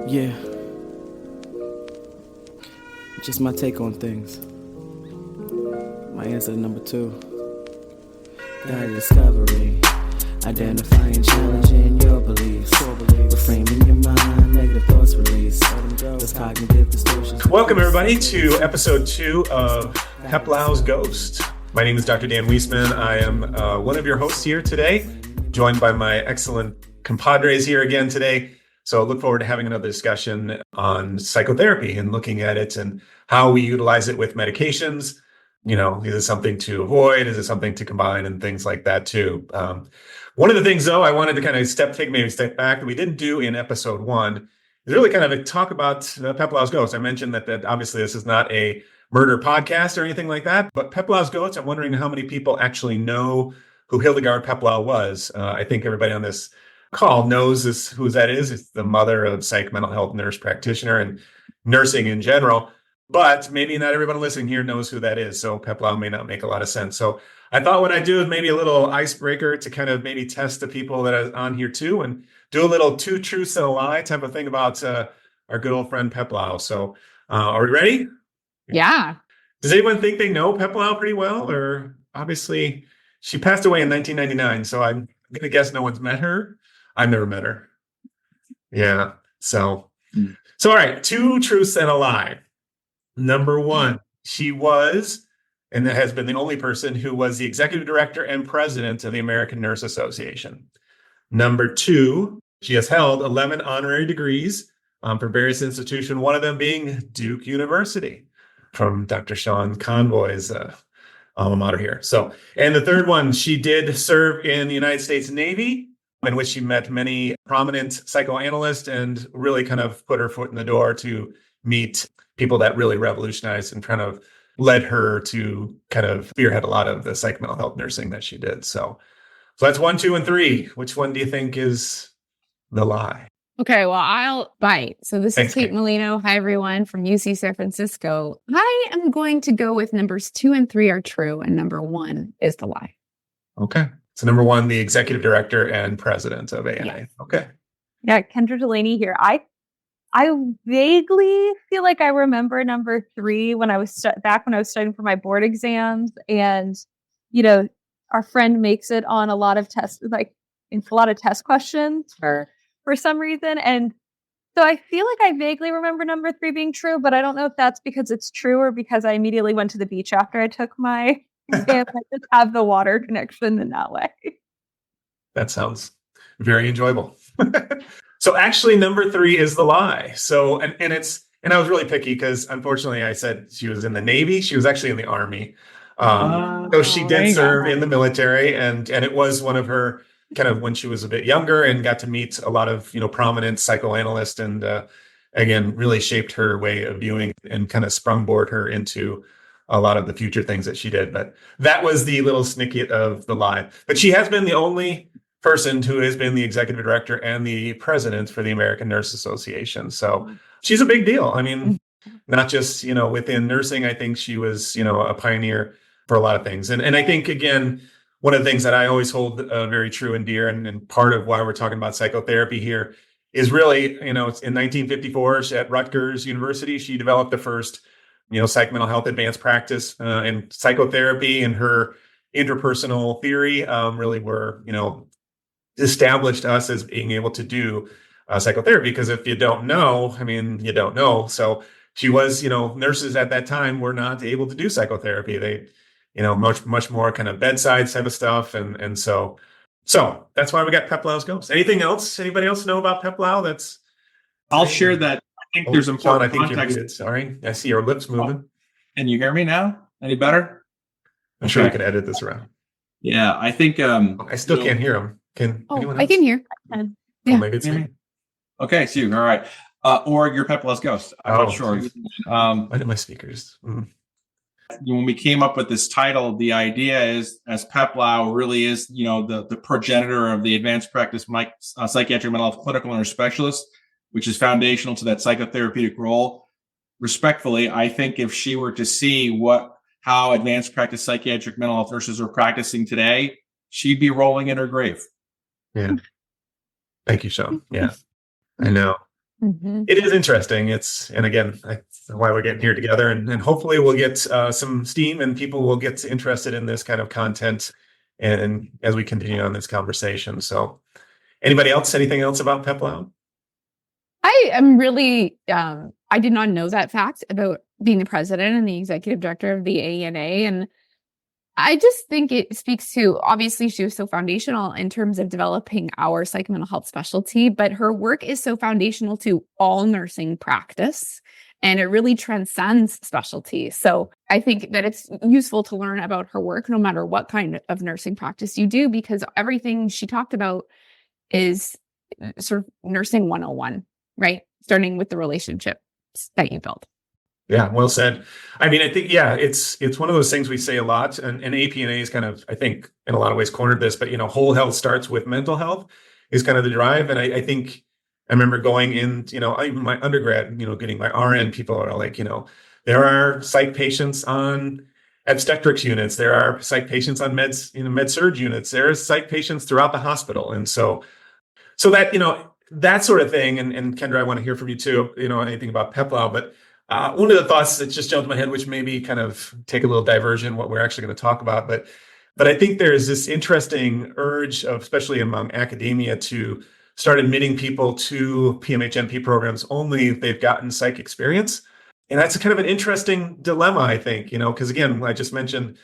Yeah. Just my take on things. My answer to number 2. Guided discovery. Identifying, challenging your beliefs. Reframing your mind, negative thoughts release. Those cognitive distortions. Welcome everybody to episode 2 of Peplau's Ghost. My name is Dr. Dan Wesemann. I am one of your hosts here today, joined by my excellent compadres here again today. So I look forward to having another discussion on psychotherapy and looking at it and how we utilize it with medications. You know, is it something to avoid? Is it something to combine and things like that too? One of the things though, I wanted to kind of step back that we didn't do in episode 1 is really kind of talk about Peplau's Ghost. I mentioned that obviously this is not a murder podcast or anything like that, but Peplau's Ghost, I'm wondering how many people actually know who Hildegard Peplau was. I think everybody on this call knows who that is. It's the mother of psych mental health nurse practitioner and nursing in general. But maybe not everyone listening here knows who that is. So Peplau may not make a lot of sense. So I thought what I'd do is maybe a little icebreaker to kind of maybe test the people that are on here too and do a little 2 truths and a lie type of thing about our good old friend Peplau. So are we ready? Yeah. Does anyone think they know Peplau pretty well? Or obviously she passed away in 1999. So I'm going to guess no one's met her. I've never met her. Yeah. So all right. 2 truths and a lie. Number 1, she was, and that has been the only person who was the executive director and president of the American Nurse Association. Number 2, she has held 11 honorary degrees for various institutions, one of them being Duke University from Dr. Sean Convoy's alma mater here. So, and the third one, she did serve in the United States Navy, in which she met many prominent psychoanalysts and really kind of put her foot in the door to meet people that really revolutionized and kind of led her to kind of spearhead a lot of the psych mental health nursing that she did. So that's 1, 2, and 3. Which one do you think is the lie? Okay, well, I'll bite. So this Thanks, is Kate Kate. Melino. Hi, everyone, from UC San Francisco. I am going to go with numbers 2 and 3 are true, and number 1 is the lie. Okay. So number 1, the executive director and president of ANA. Yes. Okay. Yeah, Kendra Delany here. I vaguely feel like I remember number 3 when I was back when I was studying for my board exams, and you know, our friend makes it on a lot of tests, like in a lot of test questions for some reason, and so I feel like I vaguely remember number 3 being true, but I don't know if that's because it's true or because I immediately went to the beach after I took my exam. I just have the water connection in that way. That sounds very enjoyable. So actually number 3 is the lie. So, and I was really picky because unfortunately I said she was in the Navy. She was actually in the Army. So she did serve in the military and it was one of her kind of when she was a bit younger and got to meet a lot of, prominent psychoanalysts and again, really shaped her way of viewing and kind of sprungboard her into a lot of the future things that she did. But that was the little snippet of the lie. But she has been the only person who has been the executive director and the president for the American Nurse Association. So she's a big deal. I mean, not just, within nursing, I think she was, a pioneer for a lot of things. And I think, again, one of the things that I always hold very true and dear, and part of why we're talking about psychotherapy here is really, in 1954 at Rutgers University, she developed the first, psych mental health advanced practice and psychotherapy, and her interpersonal theory really were, established us as being able to do psychotherapy. Because if you don't know, you don't know. So she was, nurses at that time were not able to do psychotherapy. They, much more kind of bedside type of stuff. And so that's why we got Peplau's Ghost. Anything else? Anybody else know about Peplau? I'll share that. I think there's important Sean, I think context. you're muted. Sorry. I see your lips moving. Can you hear me now? Any better? I'm sure we could edit this around. Yeah, I think I still can't hear him. Can anyone else? I can hear. I can. Yeah. Maybe it's me. Okay, so all right. Or your Peplau's Ghost. I'm not sure. Why did my speakers? When we came up with this title, the idea is, as Peplau really is, the progenitor of the advanced practice psychiatric mental health clinical nurse specialist, which is foundational to that psychotherapeutic role. Respectfully, I think if she were to see how advanced practice psychiatric mental health nurses are practicing today, she'd be rolling in her grave. Yeah. Thank you, Sean. Yeah, I know. It is interesting. And again, that's why we're getting here together, and hopefully we'll get some steam and people will get interested in this kind of content and as we continue on this conversation. So anybody else, anything else about Peplau? I am really, I did not know that fact about being the president and the executive director of the ANA. And I just think it speaks to, obviously, she was so foundational in terms of developing our psych mental health specialty, but her work is so foundational to all nursing practice, and it really transcends specialty. So I think that it's useful to learn about her work, no matter what kind of nursing practice you do, because everything she talked about is sort of nursing 101, right? Starting with the relationships that you build. Yeah, well said. I mean, I think, it's one of those things we say a lot, and APNA is kind of, I think, in a lot of ways cornered this, but, whole health starts with mental health is kind of the drive. And I think I remember going in, even my undergrad, getting my RN, people are like, there are psych patients on obstetrics units, there are psych patients on med-surg units, there's psych patients throughout the hospital. And so that, that sort of thing. And Kendra, I want to hear from you too, anything about Peplau, but one of the thoughts that just jumped in my head, which maybe kind of take a little diversion, what we're actually going to talk about, but I think there's this interesting urge of, especially among academia, to start admitting people to PMHNP programs only if they've gotten psych experience. And that's kind of an interesting dilemma, I think, because again, I just mentioned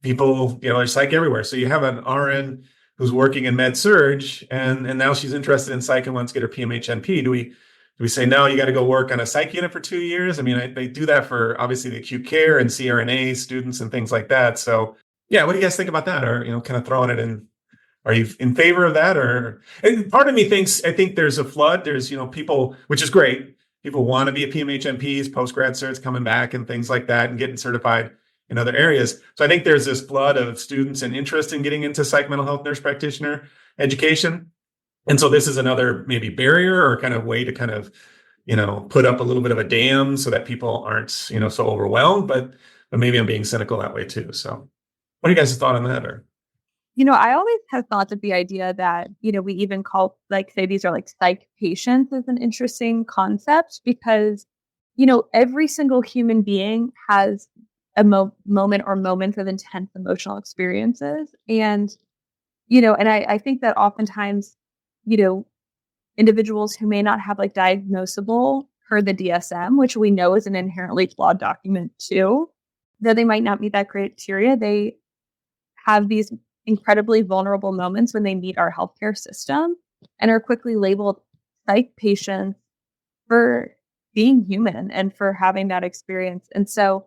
people, there's psych everywhere. So you have an RN who's working in med-surg, and now she's interested in psych and wants to get her PMHNP. Do we say, no, you got to go work on a psych unit for 2 years? I mean, they do that for obviously the acute care and CRNA students and things like that. So yeah, what do you guys think about that? Or, kind of throwing it in, are you in favor of that? And part of me I think there's a flood. There's, people, which is great. People want to be a PMHNPs, post-grad certs coming back and things like that and getting certified in other areas. So I think there's this flood of students and interest in getting into psych mental health nurse practitioner education. And so this is another maybe barrier or kind of way to kind of, put up a little bit of a dam so that people aren't, so overwhelmed, but maybe I'm being cynical that way too. So what are you guys' thought on that? Or, I always have thought that the idea that, we even call, say these are like psych patients is an interesting concept because, every single human being has a moment or moments of intense emotional experiences. And, and I think that oftentimes, individuals who may not have diagnosable per the DSM, which we know is an inherently flawed document too, though they might not meet that criteria, they have these incredibly vulnerable moments when they meet our healthcare system and are quickly labeled psych patients for being human and for having that experience. And so,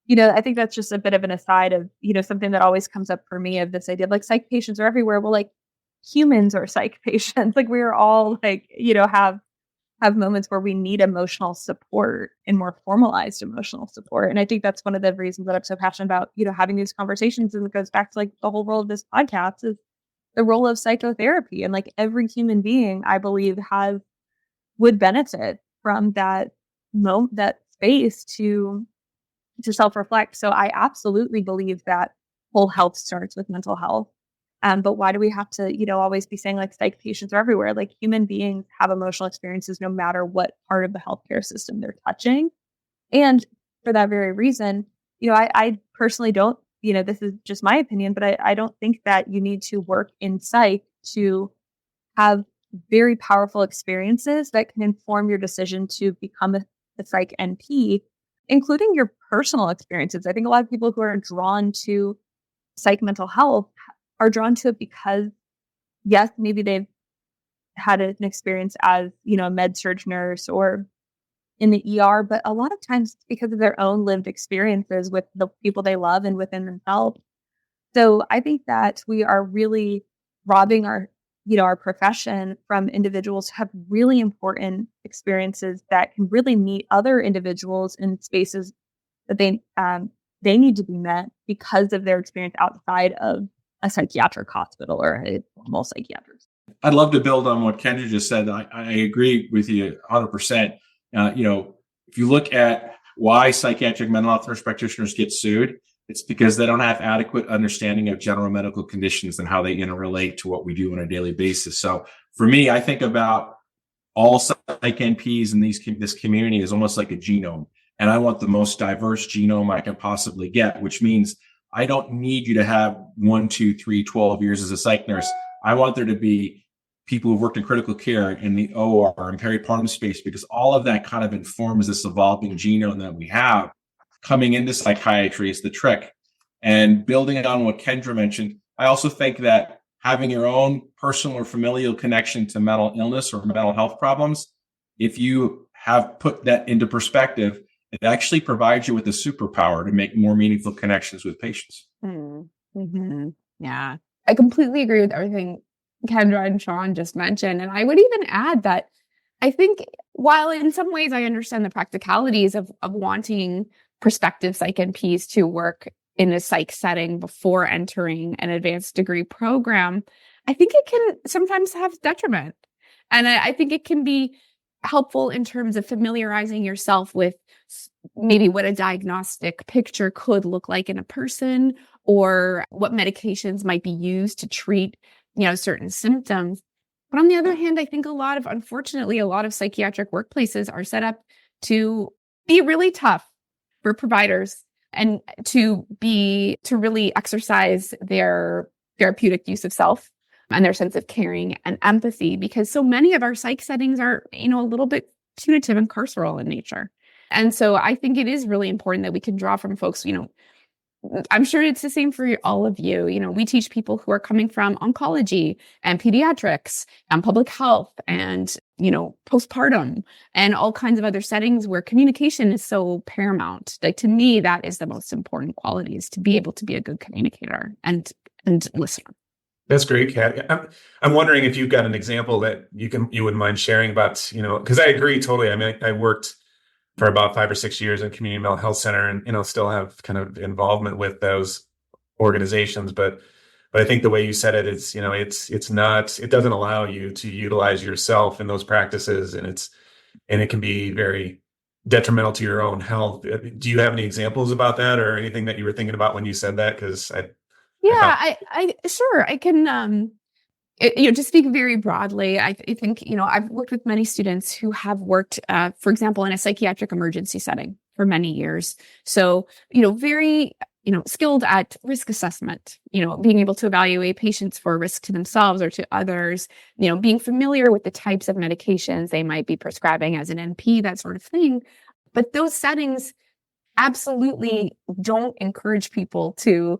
I think that's just a bit of an aside of, something that always comes up for me of this idea of psych patients are everywhere. Well, humans are psych patients. We're all have moments where we need emotional support and more formalized emotional support. And I think that's one of the reasons that I'm so passionate about, having these conversations. And it goes back to the whole role of this podcast is the role of psychotherapy. And every human being, I believe, would benefit from that that space to self-reflect. So I absolutely believe that whole health starts with mental health. But why do we have to, always be saying psych patients are everywhere? Human beings have emotional experiences no matter what part of the healthcare system they're touching. And for that very reason, I personally don't, this is just my opinion, but I don't think that you need to work in psych to have very powerful experiences that can inform your decision to become a psych NP, including your personal experiences. I think a lot of people who are drawn to psych mental health are drawn to it because, yes, maybe they've had an experience as, a med-surg nurse or in the ER, but a lot of times it's because of their own lived experiences with the people they love and within themselves. So I think that we are really robbing our profession from individuals who have really important experiences that can really meet other individuals in spaces that they need to be met because of their experience outside of a psychiatric hospital or a formal psychiatrist. I'd love to build on what Kendra just said. I agree with you 100%. If you look at why psychiatric mental health nurse practitioners get sued, it's because they don't have adequate understanding of general medical conditions and how they interrelate to what we do on a daily basis. So for me, I think about all psych NPs in this community is almost like a genome. And I want the most diverse genome I can possibly get, which means I don't need you to have 1, 2, 3, 12 years as a psych nurse. I want there to be people who've worked in critical care in the OR and peripartum space, because all of that kind of informs this evolving genome that we have coming into psychiatry is the trick. And building on what Kendra mentioned, I also think that having your own personal or familial connection to mental illness or mental health problems, if you have put that into perspective, it actually provides you with a superpower to make more meaningful connections with patients. Mm-hmm. Yeah, I completely agree with everything Kendra and Sean just mentioned. And I would even add that I think while in some ways I understand the practicalities of wanting prospective psych NPs to work in a psych setting before entering an advanced degree program, I think it can sometimes have detriment. And I think it can be helpful in terms of familiarizing yourself with maybe what a diagnostic picture could look like in a person, or what medications might be used to treat, certain symptoms. But on the other hand, I think unfortunately, a lot of psychiatric workplaces are set up to be really tough for providers and to really exercise their therapeutic use of self and their sense of caring and empathy, because so many of our psych settings are, a little bit punitive and carceral in nature. And so I think it is really important that we can draw from folks, I'm sure it's the same for all of you. We teach people who are coming from oncology and pediatrics and public health and, postpartum and all kinds of other settings where communication is so paramount. Like, to me, that is the most important quality, is to be able to be a good communicator and listener. That's great, Kat. I'm wondering if you've got an example that you wouldn't mind sharing about, because I agree totally. I mean, I worked for about 5 or 6 years in community mental health center, and still have kind of involvement with those organizations. But I think the way you said it is, it doesn't allow you to utilize yourself in those practices, and it can be very detrimental to your own health. Do you have any examples about that, or anything that you were thinking about when you said that? Because I sure I can. To speak very broadly, I think, I've worked with many students who have worked, for example, in a psychiatric emergency setting for many years. So, very, skilled at risk assessment, being able to evaluate patients for risk to themselves or to others, being familiar with the types of medications they might be prescribing as an NP, that sort of thing. But those settings absolutely don't encourage people to,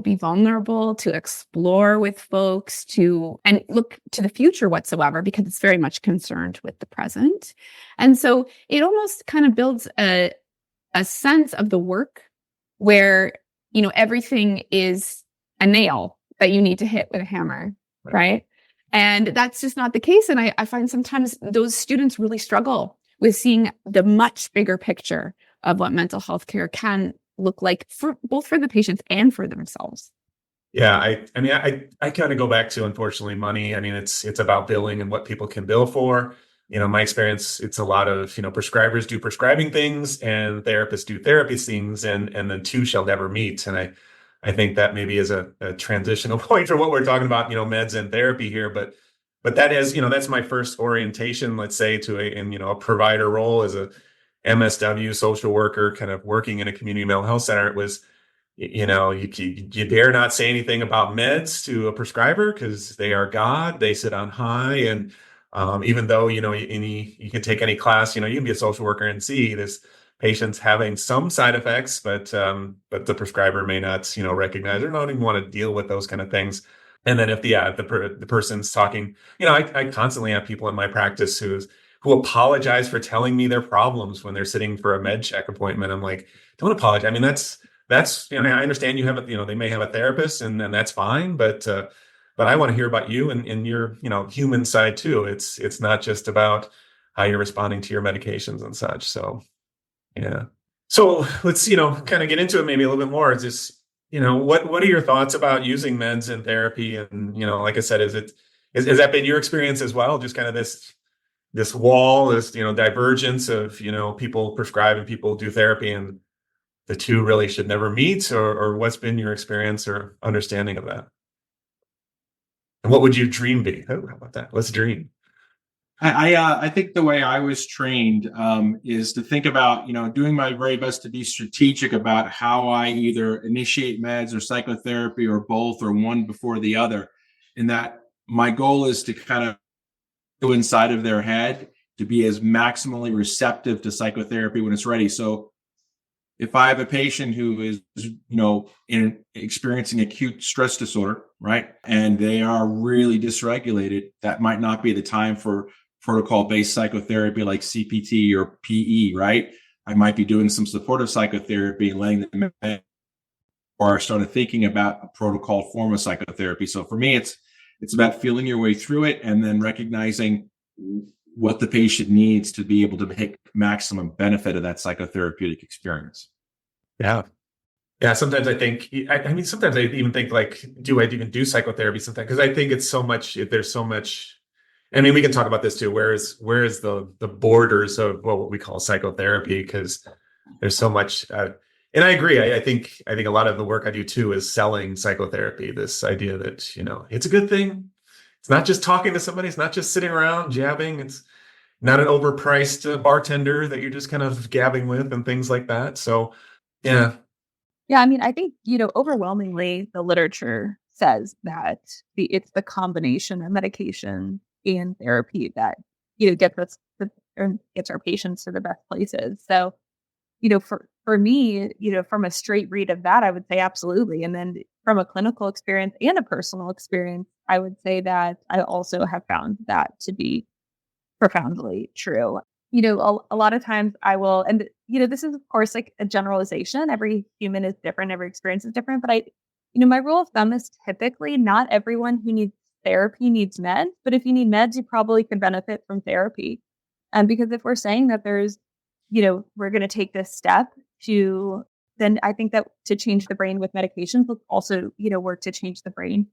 be vulnerable, to explore with folks, and look to the future whatsoever, because it's very much concerned with the present. And so it almost kind of builds a sense of the work where, everything is a nail that you need to hit with a hammer, right? And that's just not the case. And I find sometimes those students really struggle with seeing the much bigger picture of what mental health care can look like for both for the patients and for themselves. Yeah, I kind of go back to, unfortunately, money. I mean, it's about billing and what people can bill for. My experience, it's a lot of, prescribers do prescribing things and therapists do therapy things, and the two shall never meet. And I think that maybe is a transitional point for what we're talking about, meds and therapy here. But that is, that's my first orientation, let's say, to a provider role as a MSW social worker, kind of working in a community mental health center. It was, you dare not say anything about meds to a prescriber, because they are God. They sit on high. And even though, you can take any class, you can be a social worker and see this patient's having some side effects, but the prescriber may not, recognize or not even want to deal with those kind of things. And then if the person's talking, I constantly have people in my practice who apologize for telling me their problems when they're sitting for a med check appointment. I'm like, don't apologize. I mean, that's, I understand you have they may have a therapist, and that's fine, but I want to hear about you and your, human side too. It's not just about how you're responding to your medications and such. So, yeah. So let's, kind of get into it maybe a little bit more. Is this, what are your thoughts about using meds in therapy? And, like I said, has that been your experience as well? Just kind of this wall, this, divergence of, people prescribe and people do therapy, and the two really should never meet, or what's been your experience or understanding of that? And what would your dream be? Oh, how about that? Let's dream. I think the way I was trained is to think about, doing my very best to be strategic about how I either initiate meds or psychotherapy or both or one before the other. And that my goal is to kind of go inside of their head to be as maximally receptive to psychotherapy when it's ready. So if I have a patient who is, experiencing acute stress disorder, right, and they are really dysregulated, that might not be the time for protocol-based psychotherapy like CPT or PE, right? I might be doing some supportive psychotherapy and letting them or started thinking about a protocol form of psychotherapy. So for me, it's about feeling your way through it and then recognizing what the patient needs to be able to make maximum benefit of that psychotherapeutic experience. Yeah. Yeah. Sometimes I think, sometimes I even think like, do I even do psychotherapy sometimes? Because I think it's so much, there's so much, we can talk about this too. Where is the borders of what we call psychotherapy? Because there's so much, and I agree. I think a lot of the work I do too is selling psychotherapy. This idea that, it's a good thing. It's not just talking to somebody. It's not just sitting around jabbing. It's not an overpriced bartender that you're just kind of gabbing with and things like that. So, yeah. Yeah, I think, overwhelmingly the literature says that it's the combination of medication and therapy that, gets our patients to the best places. So, for me, from a straight read of that, I would say absolutely. And then from a clinical experience and a personal experience, I would say that I also have found that to be profoundly true. A lot of times I will, and this is of course like a generalization. Every human is different. Every experience is different. But my rule of thumb is typically not everyone who needs therapy needs meds. But if you need meds, you probably could benefit from therapy. Because if we're saying that there's, we're going to take this step then I think that to change the brain with medications, let's also, work to change the brain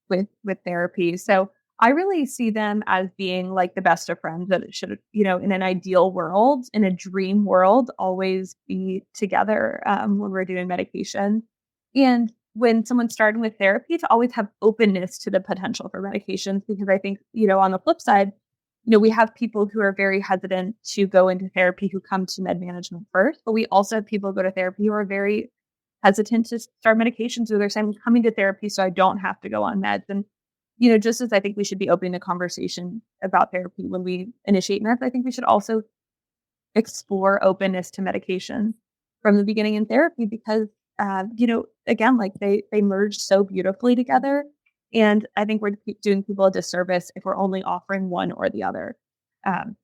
with therapy. So I really see them as being like the best of friends that it should, in an ideal world, in a dream world, always be together when we're doing medication. And when someone's starting with therapy, to always have openness to the potential for medications, because I think, on the flip side, we have people who are very hesitant to go into therapy who come to med management first, but we also have people who go to therapy who are very hesitant to start medications, or they're saying, I'm coming to therapy so I don't have to go on meds. And just as I think we should be opening a conversation about therapy when we initiate meds, I think we should also explore openness to medication from the beginning in therapy because, again, like they merge so beautifully together. And I think we're doing people a disservice if we're only offering one or the other.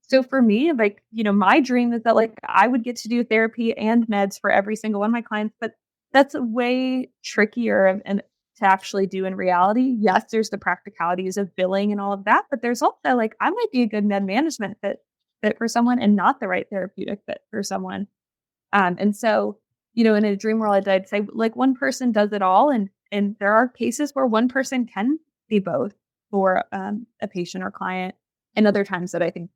So for me, like, my dream is that like I would get to do therapy and meds for every single one of my clients, but that's way trickier and to actually do in reality. Yes, there's the practicalities of billing and all of that, but there's also like, I might be a good med management fit for someone and not the right therapeutic fit for someone. And so, in a dream world, I'd say like one person does it all. And there are cases where one person can be both for a patient or client. And other times that I think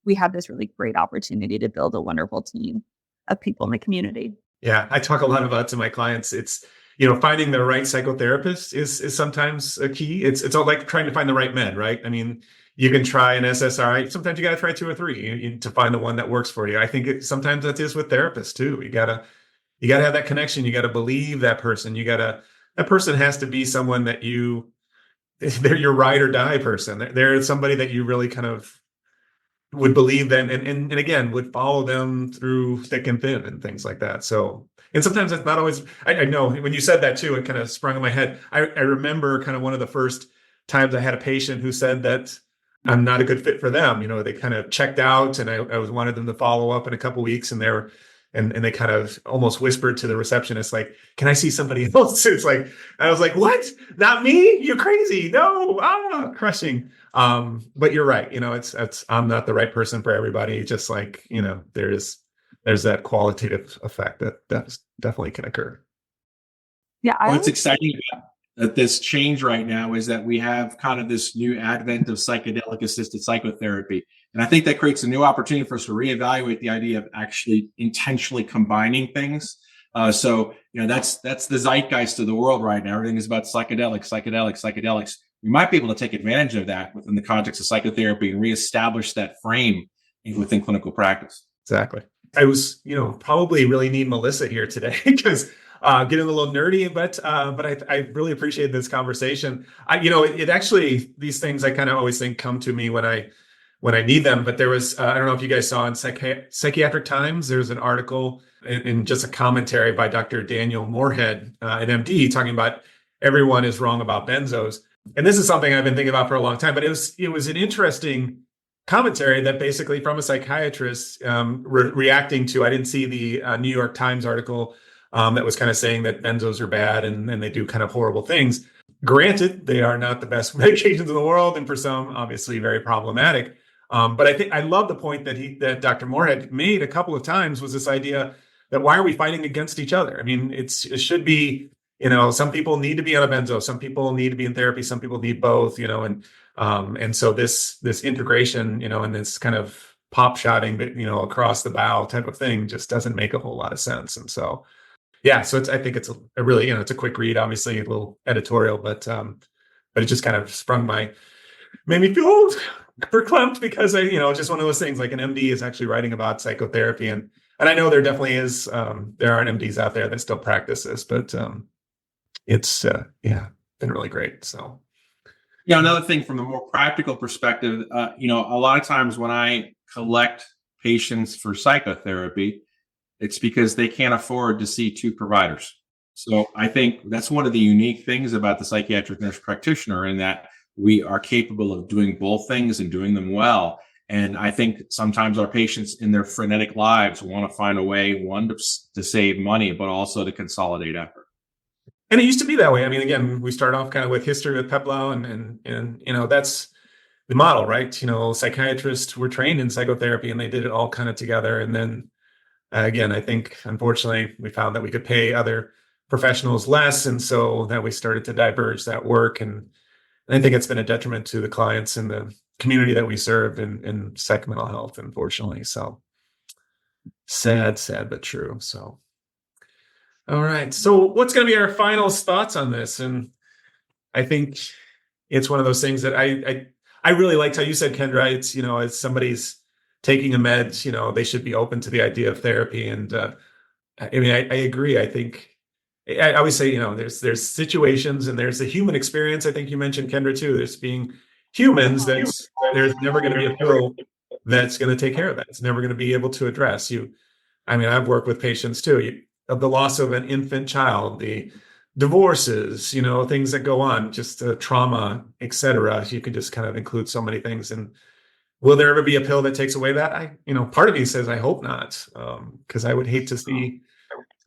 we have this really great opportunity to build a wonderful team of people in the community. Yeah, I talk a lot about to my clients. It's, finding the right psychotherapist is sometimes a key. It's all like trying to find the right med, right? You can try an SSRI. Sometimes you got to try 2 or 3 to find the one that works for you. I think sometimes that is with therapists too. You gotta have that connection. You got to believe that person. That person has to be someone that they're your ride or die person. They're somebody that you really kind of would believe them and again, would follow them through thick and thin and things like that. So, and sometimes it's not always, I know when you said that too, it kind of sprung in my head. I remember kind of one of the first times I had a patient who said that I'm not a good fit for them. They kind of checked out and I wanted them to follow up in a couple of weeks and they kind of almost whispered to the receptionist, like, can I see somebody else? It's like, I was like, what? Not me? You're crazy. No, crushing. But you're right. It's I'm not the right person for everybody. Just like, there's that qualitative effect that definitely can occur. Yeah. What's exciting about this change right now is that we have kind of this new advent of psychedelic assisted psychotherapy. And I think that creates a new opportunity for us to reevaluate the idea of actually intentionally combining things. So, that's the zeitgeist of the world right now. Everything is about psychedelics. we might be able to take advantage of that within the context of psychotherapy and reestablish that frame within clinical practice. Exactly. I was, probably really need Melissa here today because getting a little nerdy, but I really appreciate this conversation. It actually, these things I kind of always think come to me when I need them. But there was, I don't know if you guys saw in Psychiatric Times, there's an article in just a commentary by Dr. Daniel Moorhead, an MD, talking about everyone is wrong about benzos. And this is something I've been thinking about for a long time, but it was an interesting commentary that basically from a psychiatrist reacting to, I didn't see the New York Times article that was kind of saying that benzos are bad and they do kind of horrible things. Granted, they are not the best medications in the world, and for some, obviously very problematic. But I think I love the point that Dr. Moorhead made a couple of times, was this idea that why are we fighting against each other? I mean, it should be, some people need to be on a benzo, some people need to be in therapy, some people need both, and so this integration, and this kind of pop shotting, across the bow type of thing just doesn't make a whole lot of sense. And so, yeah, so I think it's a really, it's a quick read, obviously a little editorial, but it just kind of made me feel verklempt because just one of those things, like an MD is actually writing about psychotherapy, and I know there definitely is, there aren't MDs out there that still practice this, but it's been really great. So. Yeah, another thing from a more practical perspective, a lot of times when I collect patients for psychotherapy, it's because they can't afford to see two providers. So I think that's one of the unique things about the psychiatric nurse practitioner, in that we are capable of doing both things and doing them well. And I think sometimes our patients in their frenetic lives want to find a way, one, to save money, but also to consolidate effort. And it used to be that way. I mean, again, we start off kind of with history with Peplau, and that's the model, right? Psychiatrists were trained in psychotherapy and they did it all kind of together. And then again, I think, unfortunately, we found that we could pay other professionals less. And so that we started to diverge that work. And I think it's been a detriment to the clients and the community that we serve in psych mental health, unfortunately. So sad, but true. So. All right. So what's going to be our final thoughts on this? And I think it's one of those things that I really liked how you said, Kendra. It's, as somebody's taking a med, they should be open to the idea of therapy. And I agree. I think I always say, there's situations and there's the human experience. I think you mentioned, Kendra, too. There's being humans. There's never going to be a pill that's going to take care of that. It's never going to be able to address you. I mean, I've worked with patients too. Of the loss of an infant child, the divorces, things that go on, just trauma, etc. You could just kind of include so many things. And will there ever be a pill that takes away that? Part of me says I hope not, because I would hate to see,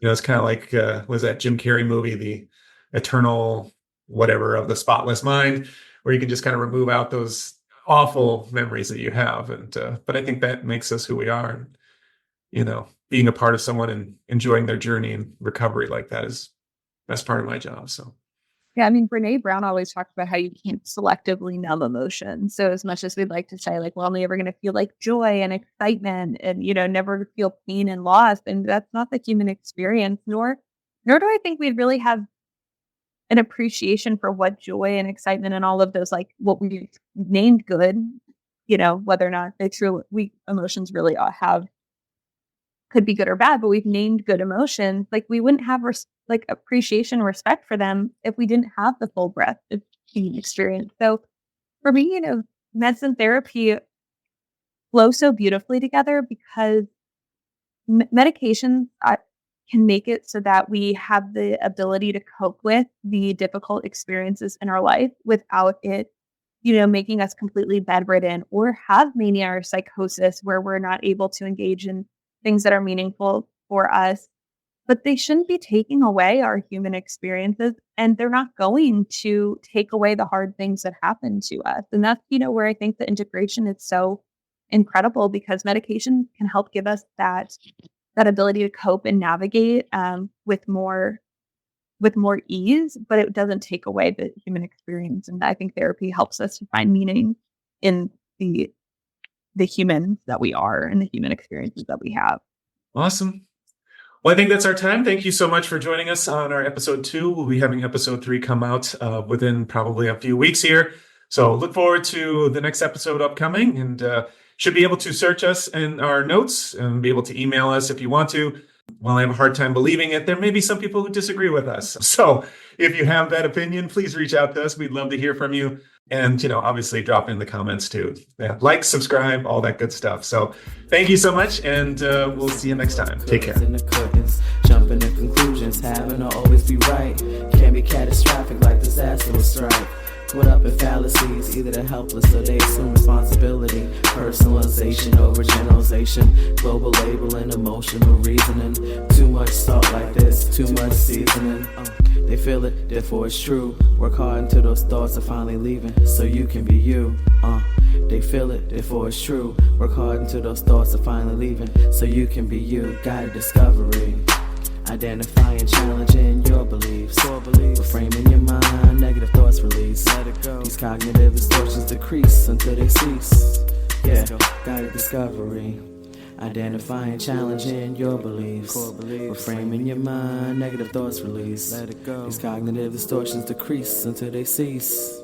it's kind of like, was that Jim Carrey movie, The Eternal whatever of the Spotless Mind, where you can just kind of remove out those awful memories that you have. And but I think that makes us who we are. And, being a part of someone and enjoying their journey and recovery like that's part of my job. So. Yeah, I mean, Brene Brown always talked about how you can't selectively numb emotion. So as much as we'd like to say, like, we're only ever going to feel like joy and excitement and, never feel pain and loss. And that's not the human experience, nor do I think we'd really have an appreciation for what joy and excitement and all of those, like what we named good, whether or not it's true, emotions really could be good or bad, but we've named good emotions. Like, we wouldn't have appreciation, respect for them if we didn't have the full breadth of human experience. So for me, medicine therapy flow so beautifully together because medications can make it so that we have the ability to cope with the difficult experiences in our life without it, making us completely bedridden or have mania or psychosis where we're not able to engage in things that are meaningful for us. But they shouldn't be taking away our human experiences, and they're not going to take away the hard things that happen to us. And that's, where I think the integration is so incredible, because medication can help give us that ability to cope and navigate with more ease, but it doesn't take away the human experience. And I think therapy helps us to find meaning in the humans that we are and the human experiences that we have. Awesome. Well, I think that's our time. Thank you so much for joining us on our episode 2. We'll be having episode 3 come out within probably a few weeks here. So look forward to the next episode upcoming, and should be able to search us in our notes and be able to email us if you want to. While I have a hard time believing it, there may be some people who disagree with us. So if you have that opinion, please reach out to us. We'd love to hear from you. And, obviously drop in the comments too. Yeah, like, subscribe, all that good stuff. So thank you so much, and we'll see you next time. Take care. Jumping to conclusions, having to always be right. Can be catastrophic like disaster will strike. Caught up in fallacies, either they're helpless or they assume responsibility. Personalization over generalization, global labeling, emotional reasoning. Too much salt like this, too much seasoning. They feel it, therefore it's true. Work hard until those thoughts are finally leaving, so you can be you. They feel it, therefore it's true. Work hard until those thoughts are finally leaving, so you can be you. Guided discovery. Identifying, challenging your beliefs. Reframing your mind, negative thoughts release. Let it go. These cognitive distortions decrease until they cease. Yeah, guided discovery. Identifying, challenging your beliefs. Reframing your mind, negative thoughts release. Let it go. These cognitive distortions decrease until they cease.